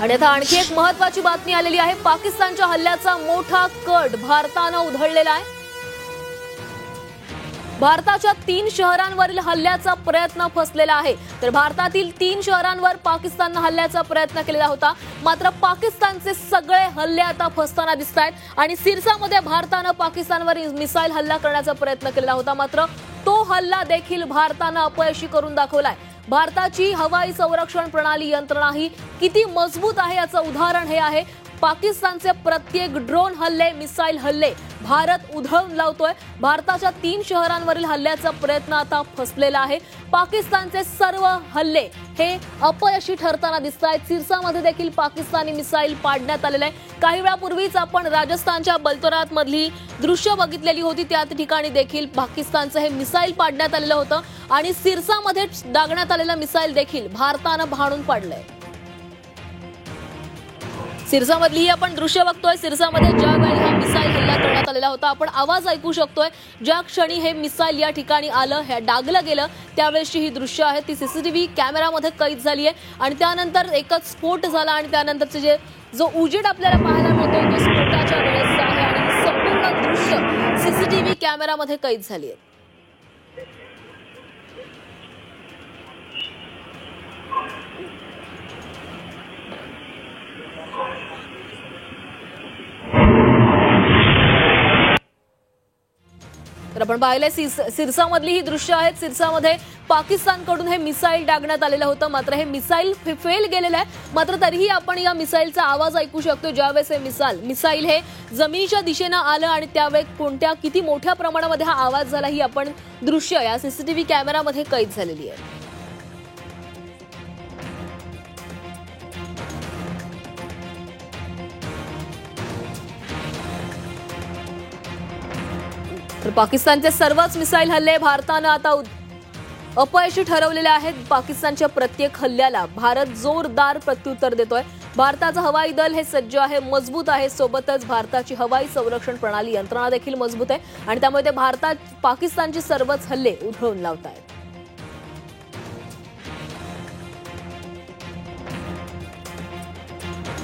आणि आता आणखी एक महत्त्वाची बातमी आलेली आहे। पाकिस्तानच्या हल्ल्याचा मोठा कट भारताने उधळलेला आहे। भारताच्या 3 शहरांवरील हल्ल्याचा प्रयत्न फसलेला आहे। तर भारतातील 3 शहरांवर पाकिस्तानने हल्ल्याचा प्रयत्न केलेला होता, मात्र पाकिस्तानचे सगळे हल्ले आता फसताना दिसतायत। आणि सिरसामध्ये भारताने पाकिस्तानवर मिसाईल हल्ला करण्याचा प्रयत्न केलेला होता, मात्र तो हल्ला देखील भारताने अपयशी करून दाखवलाय। भारताची हवाई संरक्षण प्रणाली यंत्रणा ही किती मजबूत आहे याचं उदाहरण हे आहे। पाकिस्तानचे प्रत्येक ड्रोन हल्ले, मिसाईल हल्ले भारत उधळून लावतोय। भारताच्या 3 शहरांवरील हल्ल्याचा प्रयत्न आता फसलेला आहे। पाकिस्तानचे सर्व हल्ले हे अपयशी ठरताना दिसतायत। सिरसामध्ये देखील पाकिस्तानी मिसाईल पाडण्यात आलेले आहे। काही वेळापूर्वीच आपण राजस्थानच्या बलतोरात मधली दृश्य बघितलेली होती, त्या ठिकाणी देखील पाकिस्तानचं हे मिसाईल पाडण्यात आलेलं होतं आणि सिरसामध्ये डागण्यात आलेलं मिसाईल देखील भारताने भाडून पाडलंय। सिरसामधली आपण दृश्य बघतोय। सिरसामध्ये ज्या वेळी हा मिसाईल हल्ला करण्यात आलेला होता, आपण आवाज ऐकू शकतोय। ज्या क्षणी हे मिसाईल या ठिकाणी आलं, हे डागलं गेलं, त्यावेळेसची ही दृश्य आहे ती सीसीटीव्ही कॅमेरामध्ये कैद झाली आहे। आणि त्यानंतर एकच स्फोट झाला आणि त्यानंतरचे जो उजेड आपल्याला पाहायला मिळतोय तो स्फोटाच्या वेळेसचा आहे आणि संपूर्ण दृश्य सीसीटीव्ही कॅमेरामध्ये कैद झाली आहे। तर आपण पाहिले सिरसामधली ही दृश्य आहेत। सिरसामध्ये पाकिस्तानकडून हे मिसाईल डागण्यात आलेलं होतं, मात्र हे मिसाईल फेल गेलेलं आहे। मात्र तरीही आपण या मिसाईलचा आवाज ऐकू शकतो। ज्यावेळेस हे मिसाईल हे जमिनीच्या दिशेने आलं आणि त्यावेळी किती मोठ्या प्रमाणामध्ये हा आवाज झाला, ही आपण दृश्य या सीसीटीव्ही कॅमेरामध्ये कैद झालेली आहे। तर पाकिस्तानचे सर्वच मिसाईल हल्ले भारताने आता अपयशी ठरवलेले आहेत। पाकिस्तानच्या प्रत्येक हल्ल्याला भारत जोरदार प्रत्युत्तर देतोय। भारताचं हवाई दल हे सज्ज आहे, मजबूत आहे। सोबतच भारताची हवाई संरक्षण प्रणाली यंत्रणा देखील मजबूत आहे आणि त्यामुळे ते पाकिस्तानचे सर्वच हल्ले उधळून लावतायत।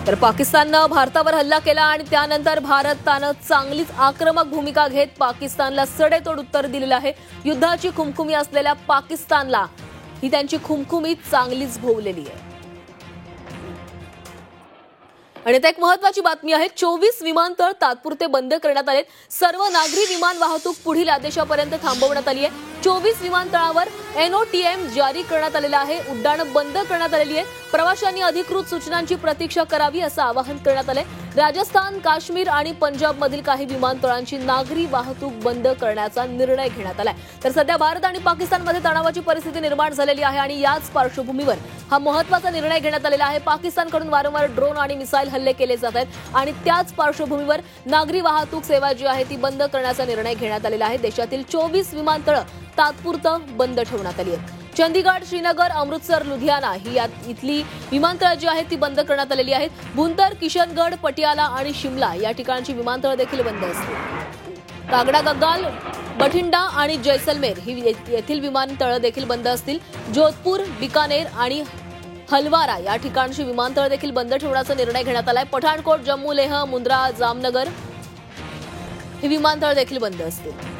तर पाकिस्तानने भारतावर हल्ला केला आणि त्यानंतर भारताने चांगलीच आक्रमक भूमिका घेत पाकिस्तानला सडेतोड उत्तर दिलेलं आहे। युद्धाची खुमखुमी असलेल्या पाकिस्तानला ही त्यांची खुमखुमी चांगलीच भोवलेली आहे। आणि एक महत्त्वाची बातमी आहे, 24 विमानतळ तात्पुरते बंद करण्यात आले। सर्व नागरी विमान वाहतूक पुढील आदेशापर्यंत थांबवण्यात आली आहे। 24 विमानतळावर NOTM जारी करण्यात आलेला आहे। उड्डाणं बंद करण्यात आलेली आहे। प्रवाशांनी अधिकृत सूचनांची प्रतीक्षा करावी असं आवाहन करण्यात आले। राजस्थान, काश्मीर आणि पंजाब मधील काही विमानतळांची नागरी वाहतूक बंद करण्याचा निर्णय घेण्यात आलाय। तर सध्या भारत आणि पाकिस्तानमध्ये तणावाची परिस्थिती निर्माण झालेली आहे आणि याच पार्श्वभूमीवर हा महत्त्वाचा निर्णय घेण्यात आलेला आहे। पाकिस्तानकडून वारंवार ड्रोन आणि मिसाईल हल्ले केले जात आहेत आणि त्याच पार्श्वभूमीवर नागरी वाहतूक सेवा जी आहे ती बंद करण्याचा निर्णय घेण्यात आलेला आहे। देशातील 24 विमानतळ तात्पुरतं बंद ठेवण्यात आली आहेत। चंदीगड, श्रीनगर, अमृतसर, लुधियाना ही इथली विमानतळ जी आहेत ती बंद करण्यात आलेली आहेत। भुंतर, किशनगड, पटियाला आणि शिमला या ठिकाणची विमानतळ देखील बंद असतील। कागडा, गग्गाल, बठिंडा आणि जैसलमेर ही येथील विमानतळ देखील बंद असतील। जोधपूर, बिकानेर आणि हलवारा या ठिकाणची विमानतळ देखील बंद ठेवण्याचा निर्णय घेण्यात आलाय। पठाणकोट, जम्मू, लेह, मुंद्रा, जामनगर ही विमानतळ देखील बंद असतील।